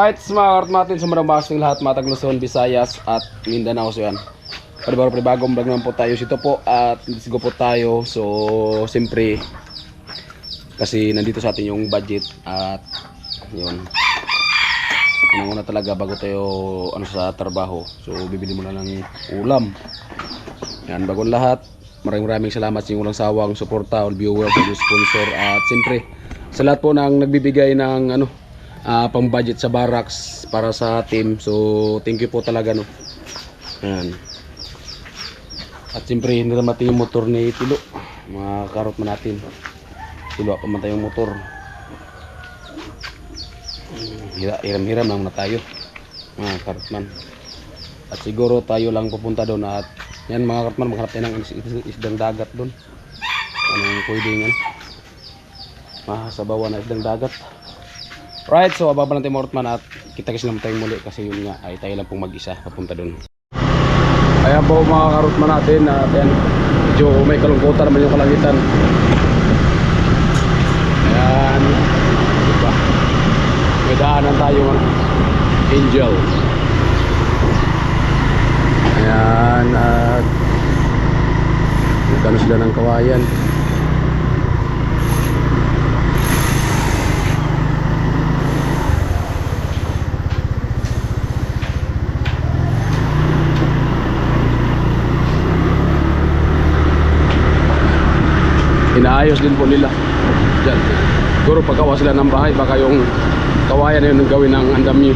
Right, mga kartmatin, sumarambas ng lahat, Matag Luzon, Visayas at Mindanao. So yan, panibagong vlog naman po tayo sito po at let's go po tayo. So siyempre kasi nandito sa atin yung budget at yun, una talaga bago tayo sa trabaho. So bibili muna ng ulam. Yan, bagong lahat, maraming salamat sa inyong walang sawang suporta, all viewers, all sponsor at siyempre sa lahat po ng nagbibigay ng pang budget sa barracks para sa team. So thank you po talaga, no. Yan. At siyempre hindi naman yung motor ni Tilo, mga karot man natin. Tilo pa man tayong motor. Hiram-hiram lang na tayo, mga karot man. At siguro tayo lang pupunta doon at yan, mga karot man, maghanap tayo ng isdang dagat doon. Anong pwedeng masabawan na isdang dagat. Right, so ababa lang tayo mga karotman at kita kasi naman tayo muli kasi yun nga ay tayo lang pong mag-isa papunta doon. Ayan po mga karotman natin at yan, medyo may kalungkutan naman yung kalangitan. Ayan, diba? May daanan tayo Angel. Ayan, at nagkano sila ng kawayan. Inaayos din po nila dyan. Siguro paggawa sila ng bahay, baka yung kawayan yun ang gawin ng andamyo.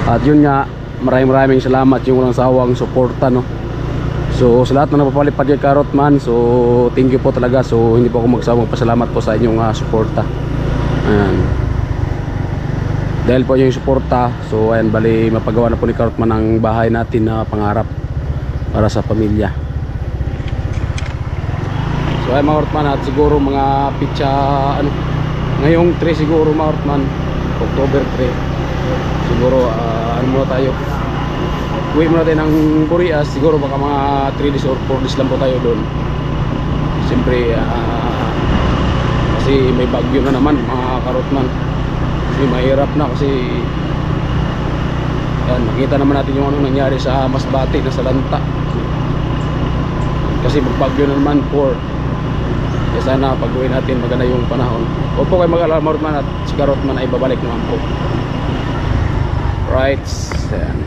At yun nga, maraming salamat yung walang sawang suporta, no. So sa lahat na napapalipad kay Karot man, so thank you po talaga. So hindi po ako magsawang magpasalamat po sa inyong suporta. Ayan. Dahil po yung suporta, so ayan, bali mapagawa na po ni Karot man ang bahay natin na pangarap para sa pamilya. So ay mga karotman, at siguro mga pitsa ngayong 3 siguro mga karotman, October 3 siguro muna tayo, uwi muna tayo ng Burias. Siguro baka mga 3 days or 4 days lang po tayo doon. Siyempre kasi may bagyo na naman mga karotman, kasi mahirap na kasi yan, makita naman natin yung nangyari sa Masbate na Salanta kasi magbagyo na naman for. Kaya sana pag-uwi natin maganda yung panahon. Huwag po kayo mag-alala mga karotman, at si Karot man ay babalik naman po. Right, ayan.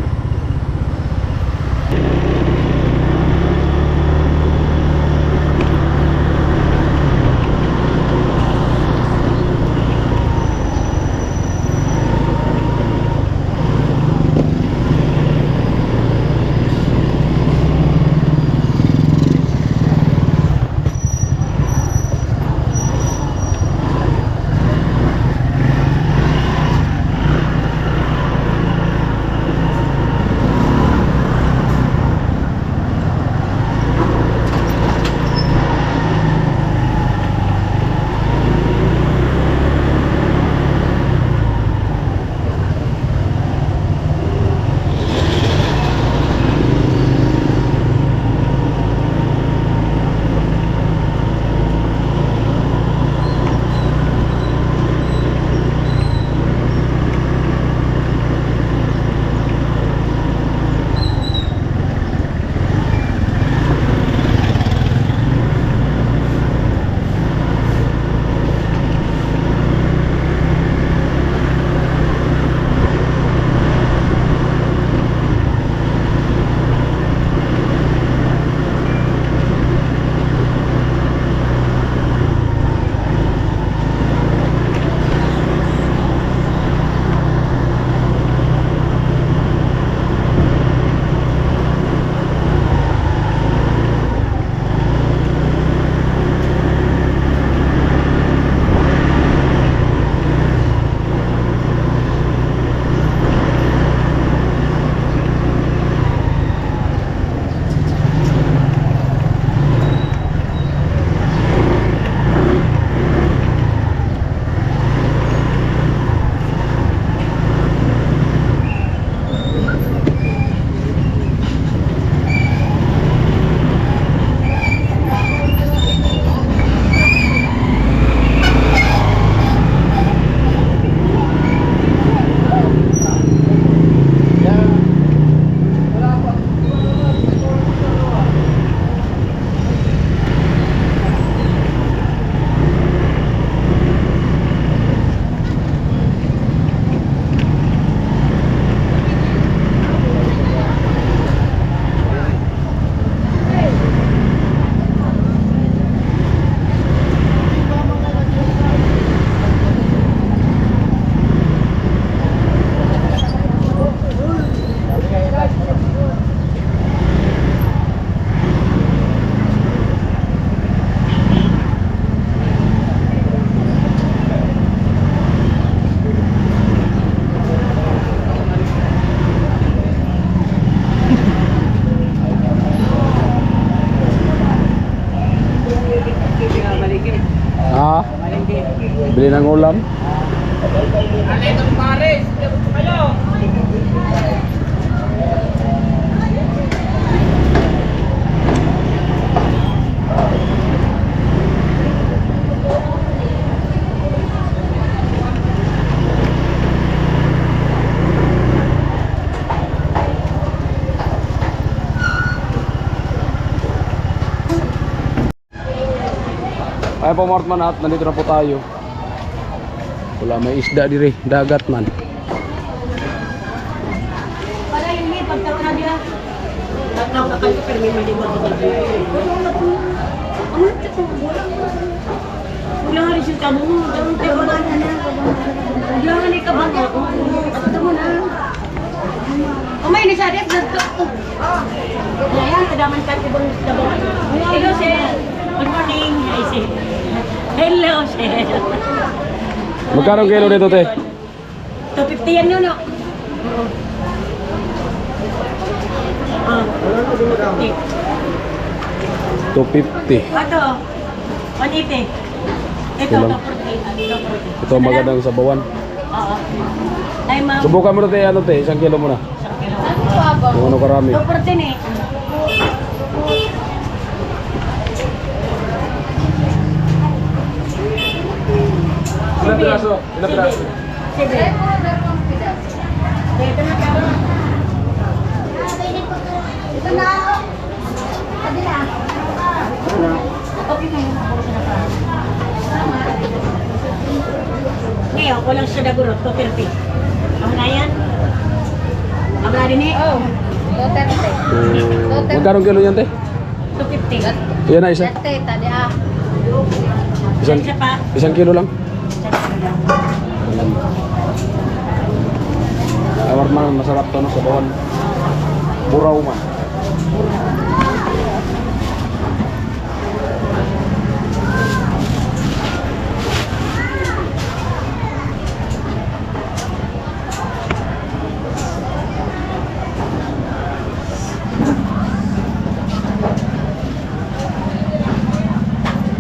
Alito Paris, kayo. Ay po Mortman at nandito na po tayo. Wala may isda dire, dagat man. Para hindi pagkaroon na nila. Tatawag na kayo pero may mali mo. Wala nga rin siya kamo. Wala nga rin ka ba? At mo na. Umay ni Sarip, nagto. Ayan, kadaman ka ibang dabo. Hello, sir. Good morning. Hi, sir. Hello, sir. Magkano kilo dito, te? 250 yan yun, no? Ah, 250. 250. Ato, 180. Ito, Kulang. 240. Ito ang magandang sabawan. Oo. Ay, ma'am. Subukan mo na, te, ano, te, 1 kilo muna. Kung ano karami. 240 eh. Ilang piraso? Ilang piraso? Sige. Ito na ka. Ito na. Adi na. Okay na yun. Ngayon, walang siya dagurot. 230. Ang na yan? Ang na din eh? Oo. 230. Magkano kilo yan, te? 250. Yan na, isa. Tadi ah. Isang, Isa pa. 1 kilo lang. Awar man, masarap to, no, sabawan. Buraw man.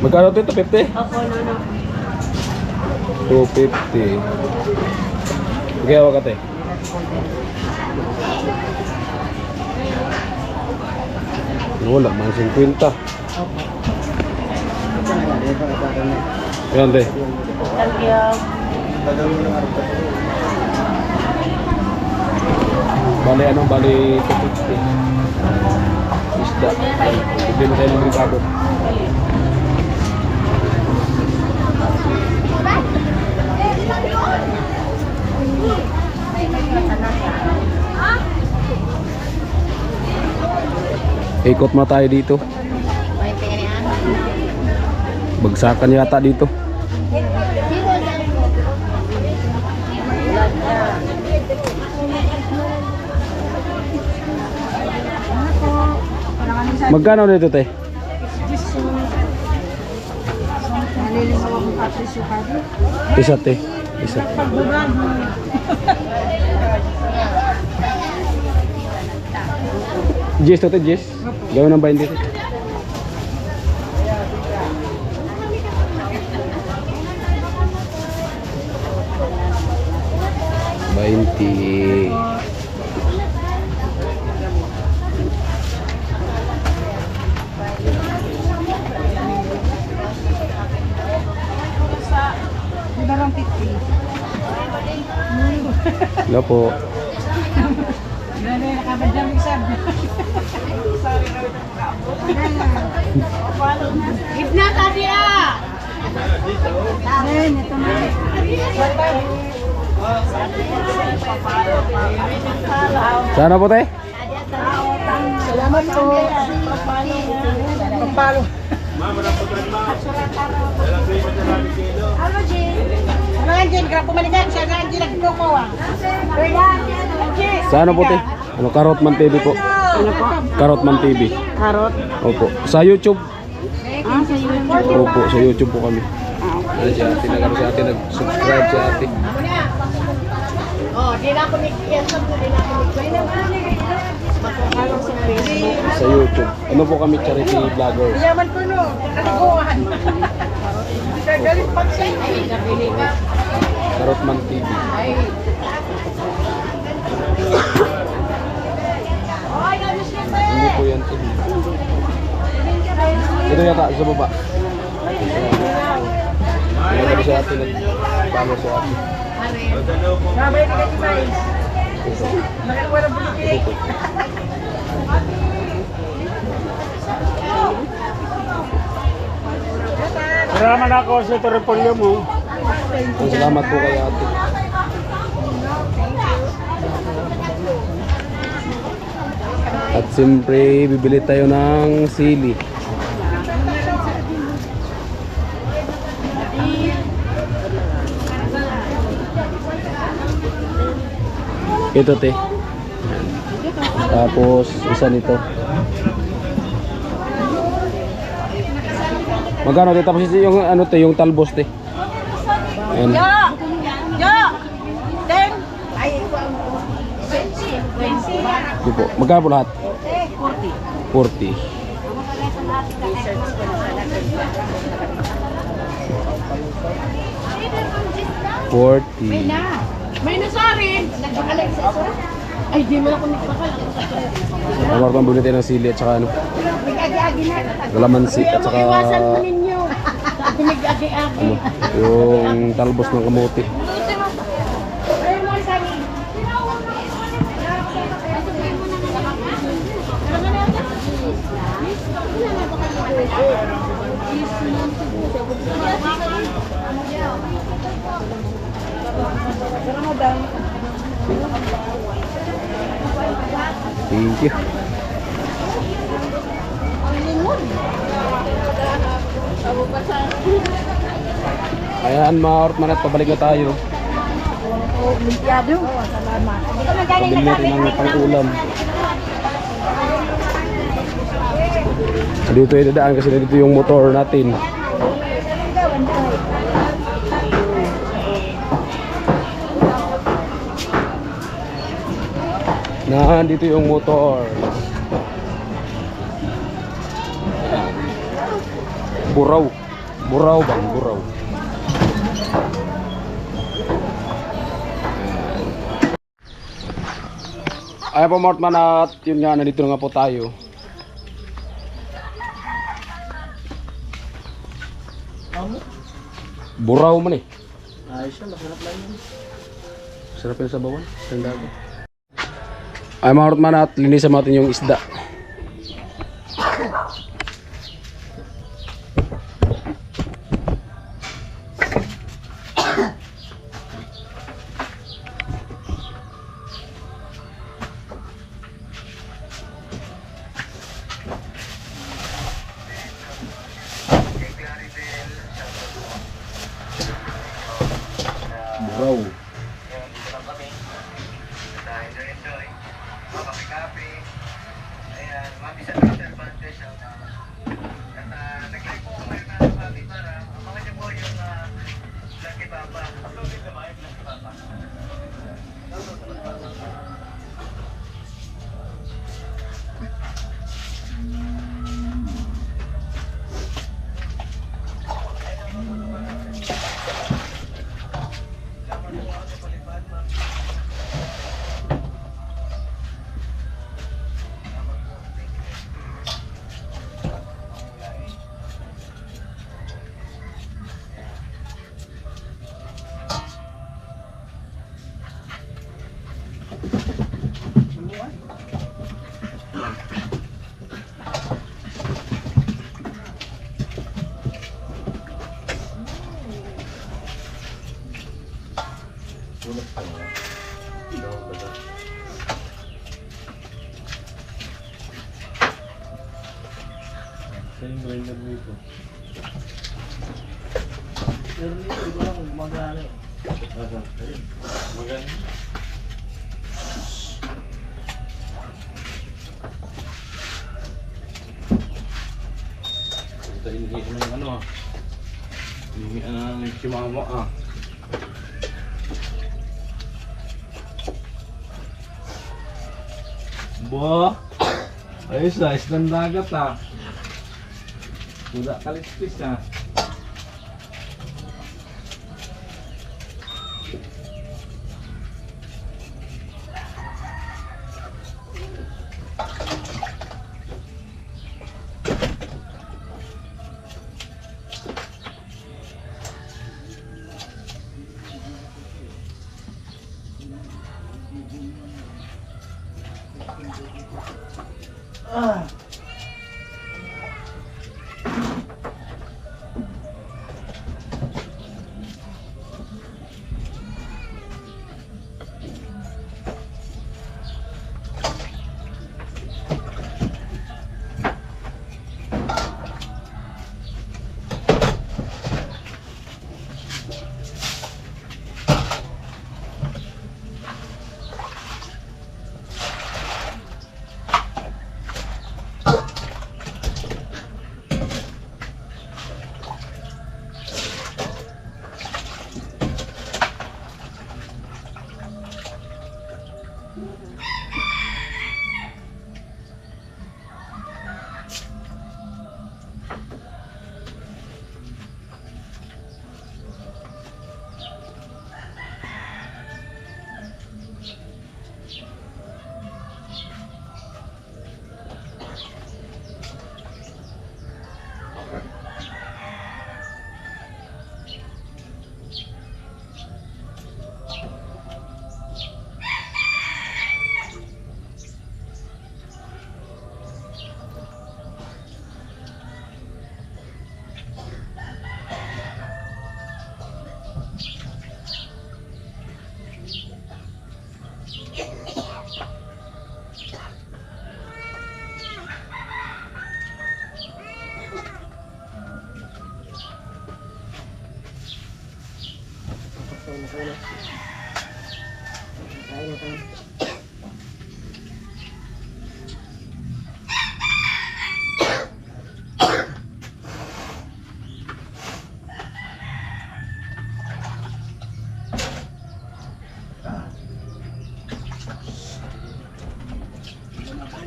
Magkano ito? 250? Opo, no. 250. Okay, awag ate. Wala, man 50. Yan, te. Thank you. Bali, ano? Bali 250. Isda. Hindi mo tayo ng ricado. Ikot mo tayo dito. Bagsakan yata dito. Magkano dito, te? Isa, te. Isa. Jess to, te, Jess. Gawin ng 20. 20. Hello po. Gitna tadi ah. Ito na. Sana po, te? Salamat po. Papalo. Halo, Jin. Mga Jin, grab pumalikan siya. Nga Jin, nagkukuha. Sana po, te? Ano, Karotman TV po. Ano po? Karotman TV. Karot. Opo. Sa YouTube. Ah, sa YouTube. Opo, sa YouTube po kami. Ano si ate, nag-subscribe si ate. Oh, di na ako ni-cancel ko, di na ako ni-cancel. Matungkalong sa Facebook. Sa YouTube. Ano po kami, charity vlogger. Yaman ko no, kaliguan. Galit pag siya. Ay, nabili ka. Darotman TV. Hindi po yan TV. Ito yata sa baba. Ito kami sa atin nagbago sa atin. Sabay ni Kati Sais. Nakakuha ng buliki. Salamat ako sa Torrepolyo mo. Salamat po kay ate. At siyempre, bibili tayo ng sili. Ito te. Tapos isa nito. Magkano te? Tapos yung ano te, yung talbos te. Ayan. Ya! Ya! Ten! Ay, 20. Di po. Magkano po lahat? 40. 40. May nasarin! Ay, di mo ako nagpakalang. Amar pang buli tayo ng sili at saka ano, Nag-agi-agi na. kalamansi at saka Iwasan mo ninyo. Sabi nag-agi-agi. ano, yung talbos ng kamote. Ay, mo sani. Thank you. Ayan mga ortman at pabalik na tayo. Limpyado. Salamat. Pabili natin ng pang-ulam. Dito ay dadaan kasi dito yung motor natin. Dito yung motor. Buraw. Buraw bang? Buraw. Ayan po Mortman at yun nga, nandito na nga po tayo. Buraw man eh. Ayos siya, masarap lang yun. Sarap yung sabawan. Tanda ko. Ay mga Mortman at linisan natin yung isda. Buraw. Hindi ng ano ah. Hindi na nagsimama ah. Bo. Ayos ah, isang dagat ah. Wala kalispis ah.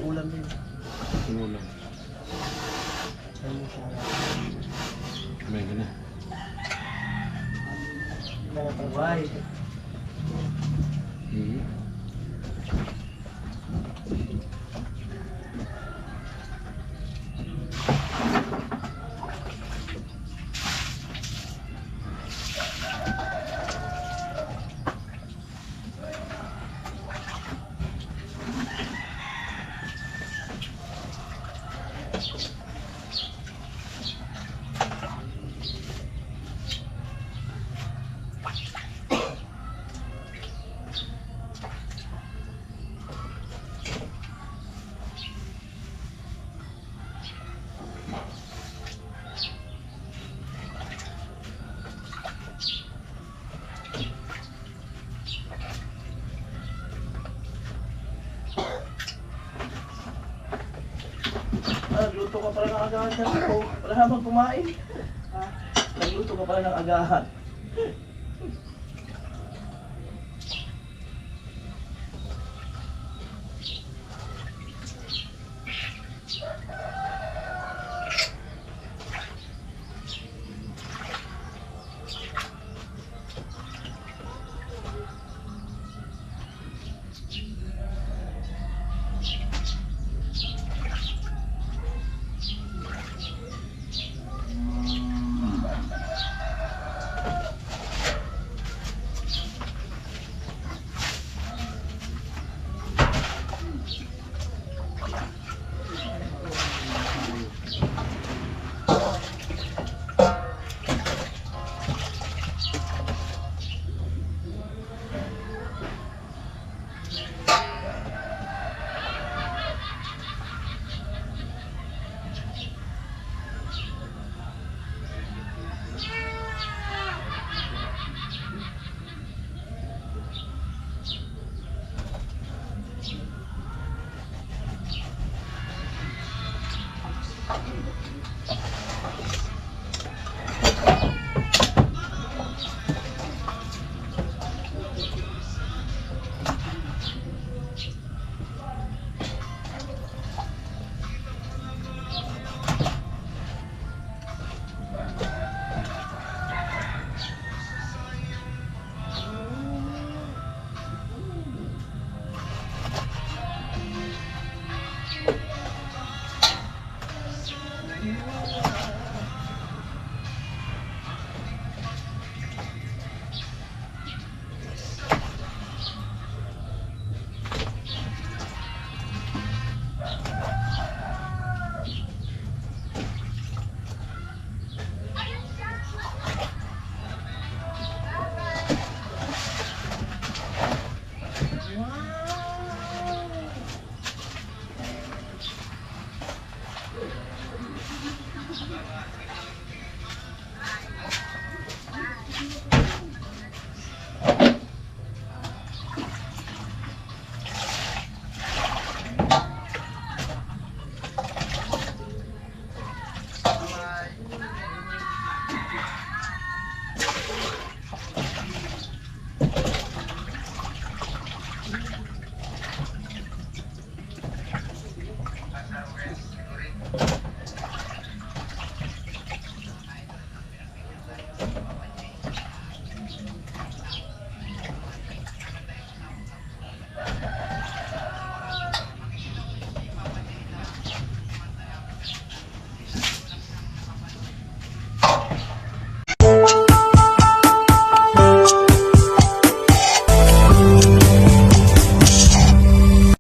Ulam din. Sinulang. May gana. Why? Nagluto ka pala ng agahan dyan. Wala habang kumain. Nagluto ka pala ng agahan.